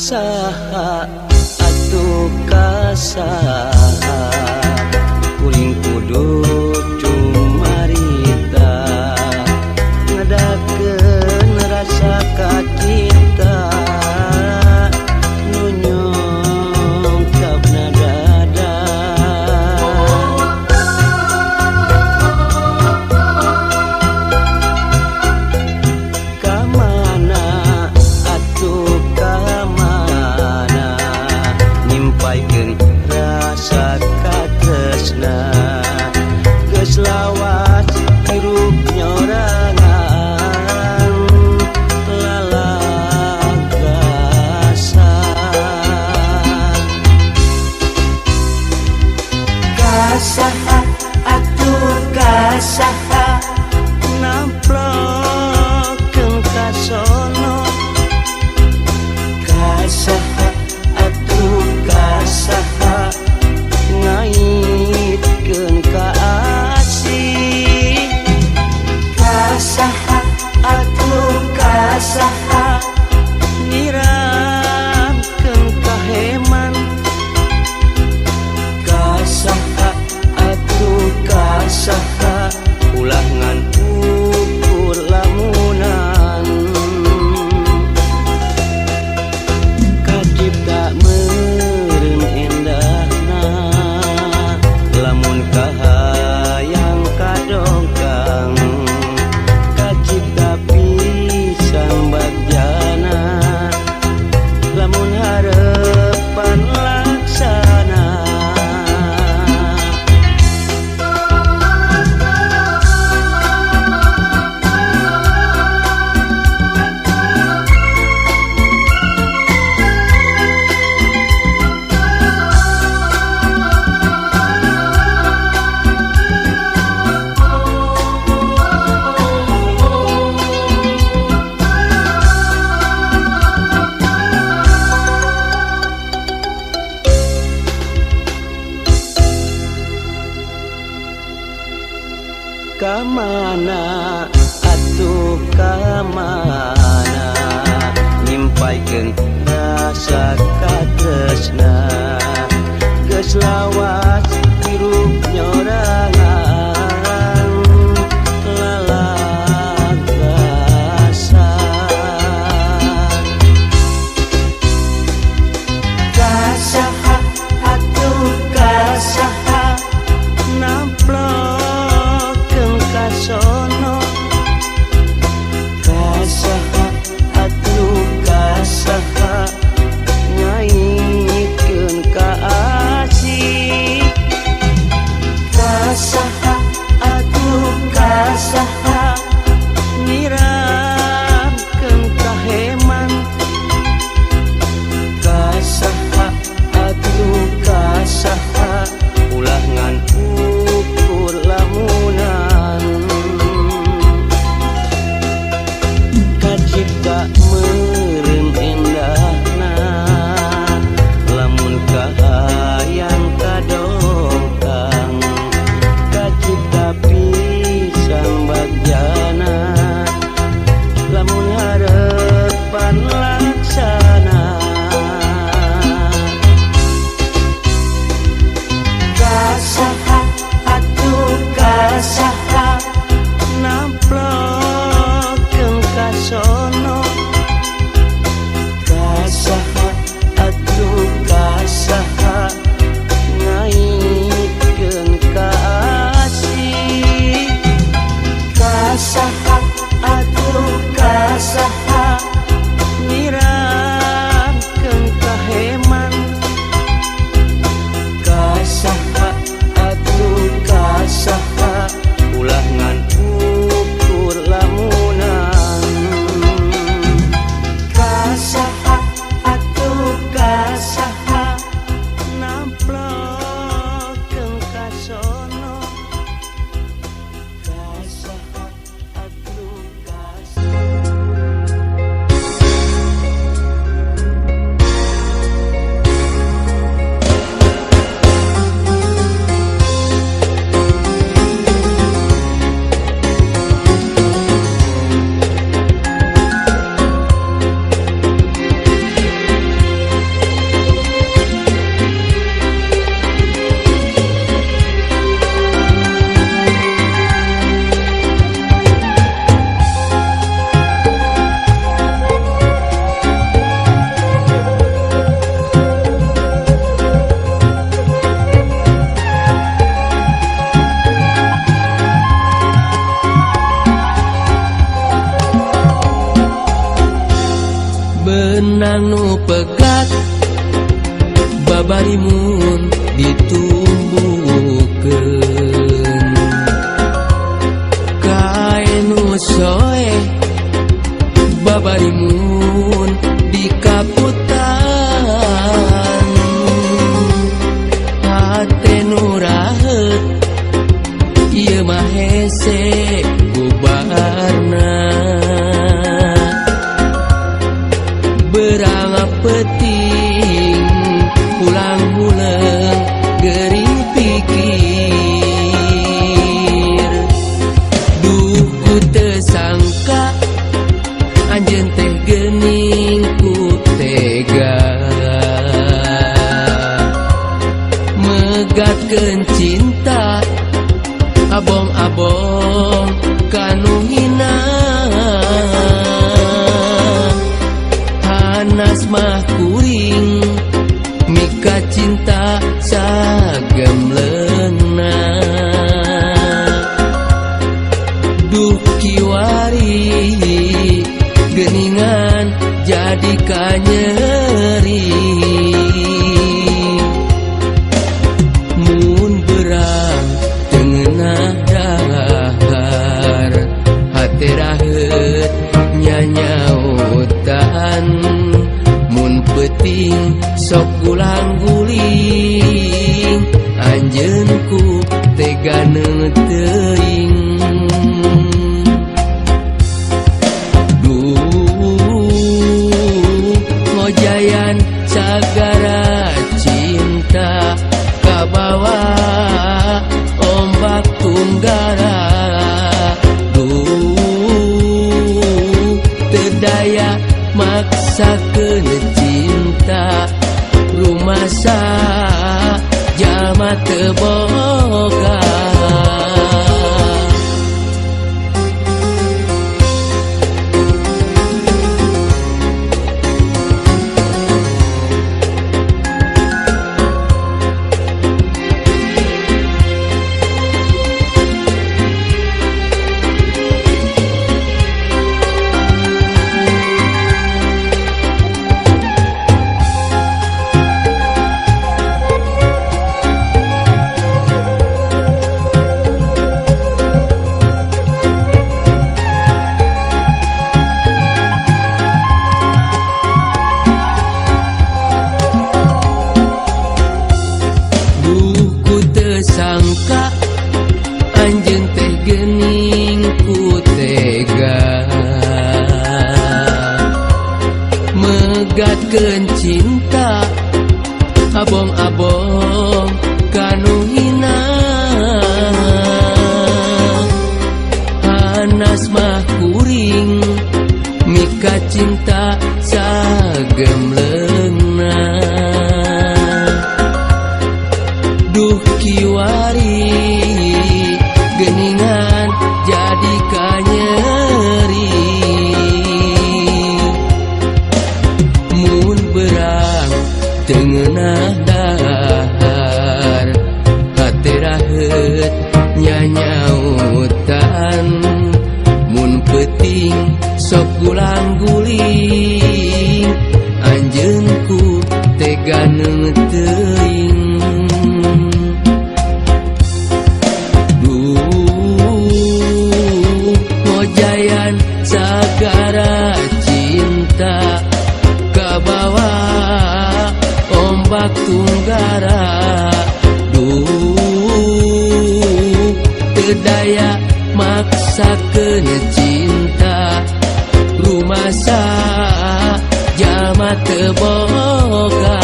Saha atuh kasaha kuring kudu cumarita ngadakeun rasa ka cinta nu nyongkapna dada kamana atuh kamana nyimpaikeun rasa katresna geus lawas hirup nyorangan lalagasan kasaha atuh kasaha namplokeun ka sono kasaha atuh kasaha ngaitkeun ka asih kasaha atuh kasaha nyiramkeun ka heman kasaha atuh kasaha ulah ngan ukur lamunan kacipta meureun endahna lamun kahayang kadongkang kacipta pisan bagjana lamun harepan laksana kamana atuh kamana nyimpaikeun rasa katresna geus lawas hirup nyorangan lalagasan kasaha atuh kasaha namplokeun ka sono kasaha atuh kasaha ngaitkeun ka asih megatkeun cinta abong-abong kanu hina hanas mah kuring mika cinta sagemleungna duh kiwari geuningan jadi kanyeri mun berang tengenah dahar hate raheut nyanyautan mun peuting sok ulang guling anjeun ku tega teuing ngojayan sagara cinta kabawa ombak tunggara terdaya maksakeun cinta rumasa jalma teu boga sangka anjeun teh geuning ku tega megatkeun cinta abong-abong kanu hina hanas mah kuring mika cinta sagemleungna duh kiwari geuningan jadi kanyeri mun berang tengenah dahar hate raheut nyanyautan mun peuting sok ulang guling anjeun ku tega teuing ngojayan sagara cinta kabawa ombak tunggara terdaya maksakeun cinta rumasa jalma teu boga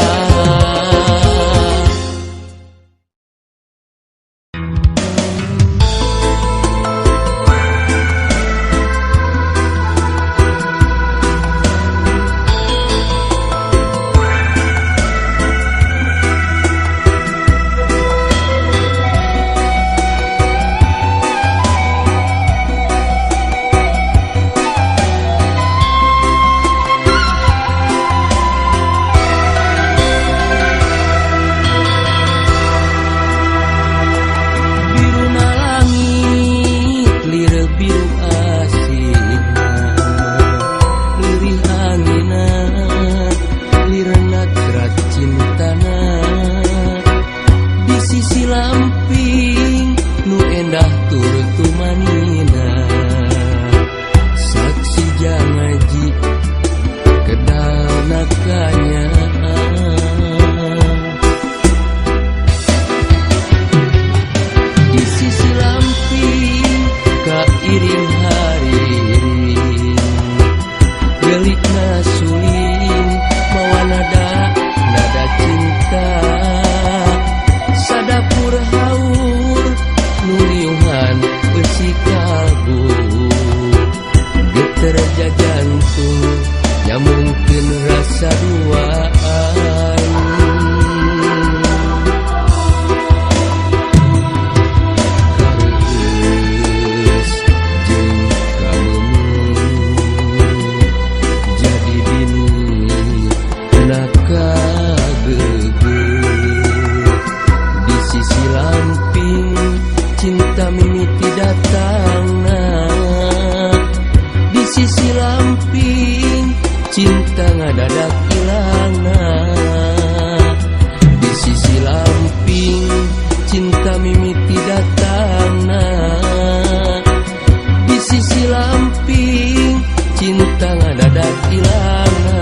Sadapur haus cinta mimiti datangna di sisi lamping cinta ngadadak ilangna di sisi lamping cinta mimiti datangna di sisi lamping cinta ngadadak ilangna.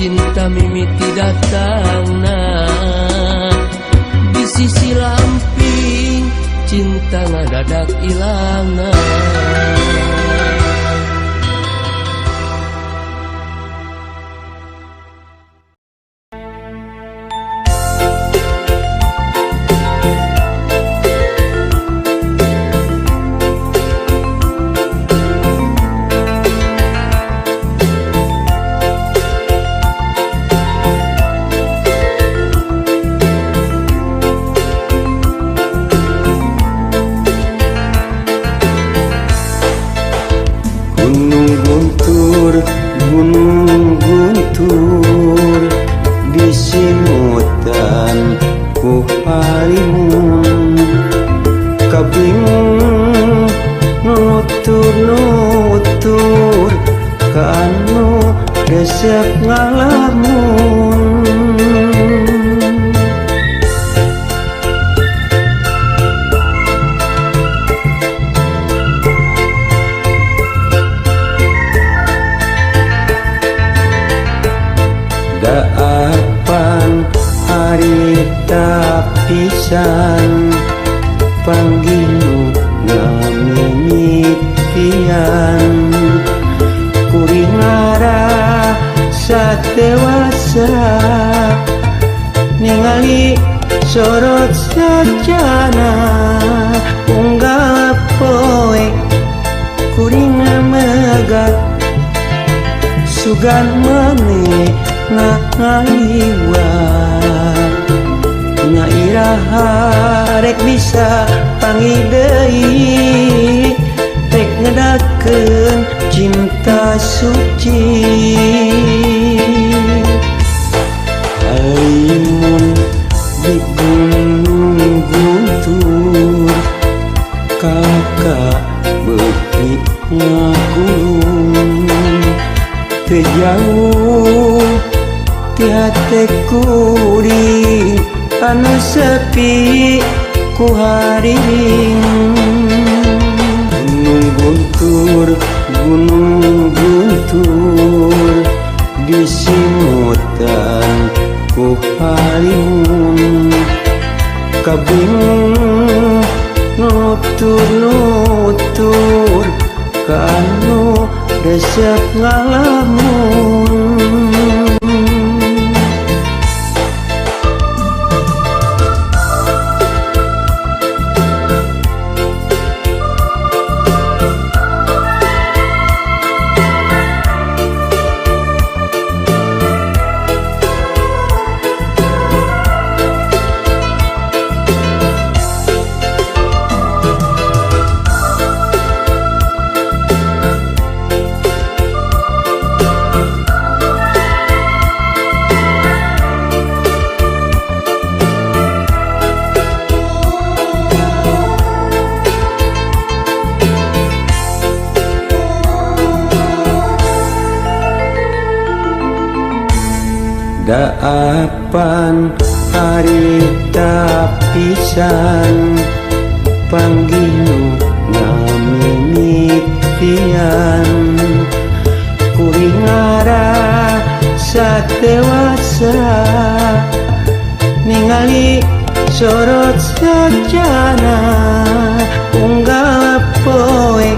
Cinta mimiti datangna di sisi lamping cinta ngadadak ilangna. Gunung guntur disimutan ku halimun kabingung nutur kanu resep ngalamun daapan harita pisan panggilu ngamimitian kuringara satewasa ningali sorot sajana unggal poe kuringa megat sugan meneh ngaliwa nyairaha rek bisa panggil deui rek ngedakeun cinta suci alimun di gunung guntur kakak beuki ngagulung teu jauh ti hate kuring anu sepi ku haring gunung guntur disimutan ku halimun kabingung nutur-nutur kanu resep ngalamun. Daapan harita pisan pangginu ngamimitian kuringara satewasa ningali sorot sajana unggal poe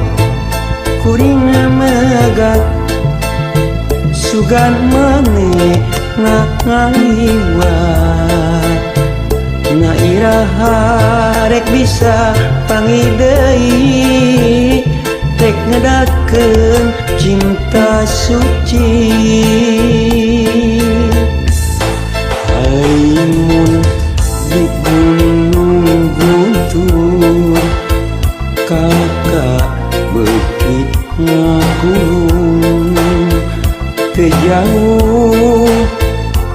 kuring megat sugan maneh ngaliwat na iraha rek bisa pangideui rek ngedakeun cinta suci aimun di gunung guntur kakak beukit ngagulung teu jauh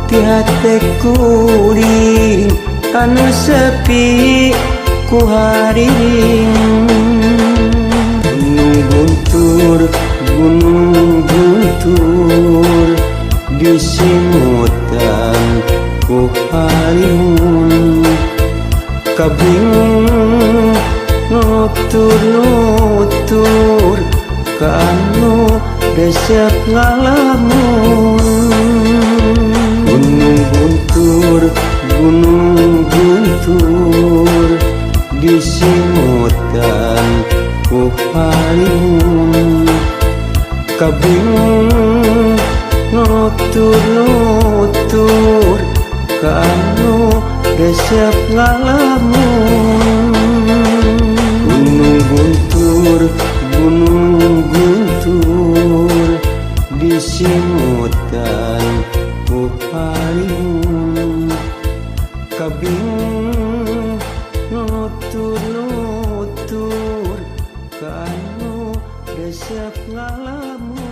ti hate kuring anu sepi ku hariring gunung guntur disimutan ku harimun kabingung nutur-nutur kanu resep ngalamun. Gunung guntur disimutan ku harimun kabingung nutur-nutur kanu resep ngalamun. Gunung guntur disimutan ku harimun kabingung nutur-nutur kanu resep ngalamun.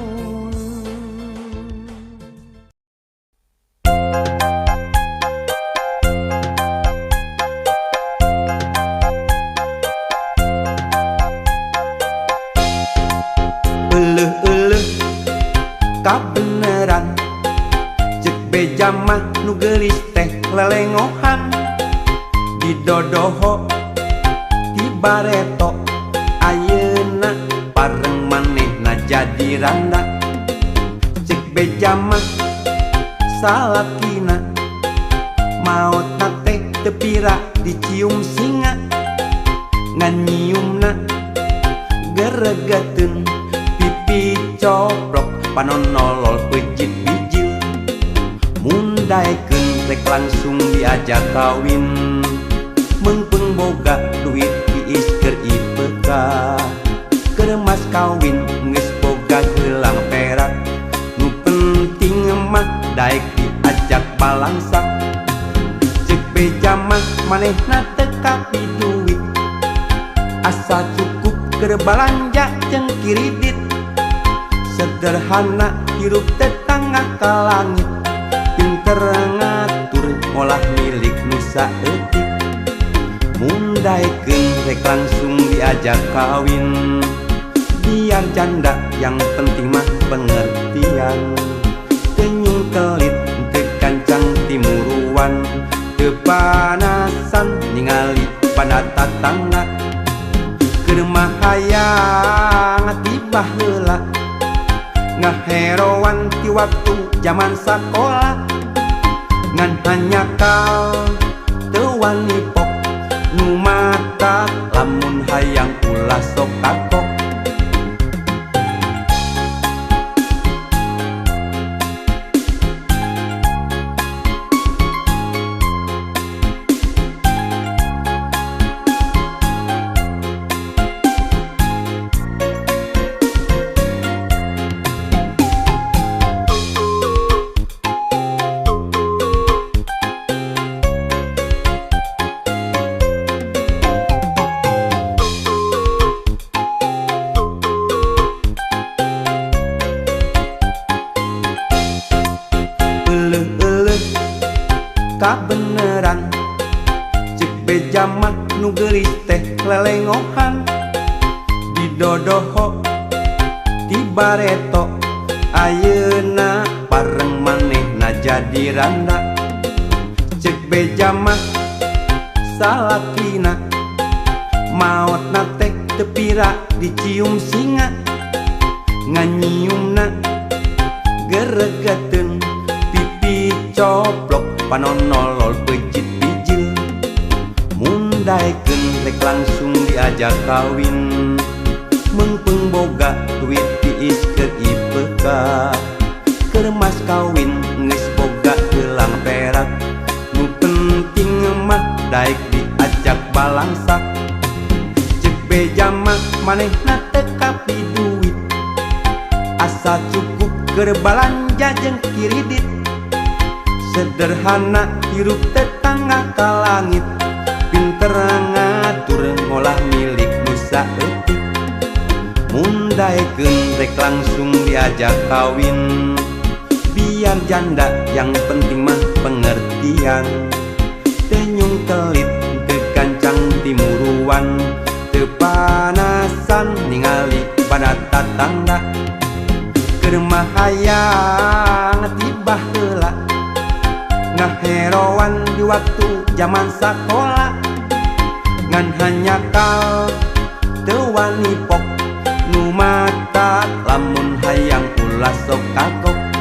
Euleuh-euleuh kabeneran cek beja mah nu geulis teh lelengohan di dodoho di bareto ayeuna pareng manehna jadi randa cek beja mah salakina maotna teh teu pira dicium singa ngan nyiumna geregeteun pipi coprok panonolol pejit bijil mundaekeun rek langsung diajak kawin meungpeung boga duit tiis keur IPK keur mas kawin geus boga gelang perak nu penting mah daek diajak balangsa cek beja mah manehna teu kapi duit asa cukup keur balanja jeung kiridit sederhana hirup tetangga ka langit pinter ngatur olah milik nu saeutik mundaekeun rek langsung diajak kawin biar janda yang penting mah pengertian teu nyungkelit teu kancang timuruan teu panasan ningali pada tatangga keur mah hayang tiba heula ngaheroan ti waktu zaman sakola ngan hanya kau teu wani pok ulah sok kakok. Kabeneran cek bejamak nu geulis teh lelengohan didodoho di bareto ayeuna pareng manehna jadi randa. Cek bejamak salakina maotna teh teu pira dicium singa nganyiumna geregeteun pipi coplok panonolol pejit bijil mundaikeun rek langsung diajak kawin mengpeng boga duit tiis keur IPK keur mas kawin geus boga gelang perak nu penting mah daek diajak balangsak. Cek beja mah manehna teu kapi duit asa cukup keur balanja jeung kiridit sederhana hirup tetangga ka langit pinter ngatur ngolah milik nusa eutik mundaikeun rek langsung diajak kawin biar janda yang penting mah pengertian teu nyungkelit teu kancang timuruan teu panasan ningali pada tatangga keur mah hayang tibah heula ngaheroan di waktu zaman sakola ngan hanya kal teu wani pok nu mata lamun hayang ulah sok kakok.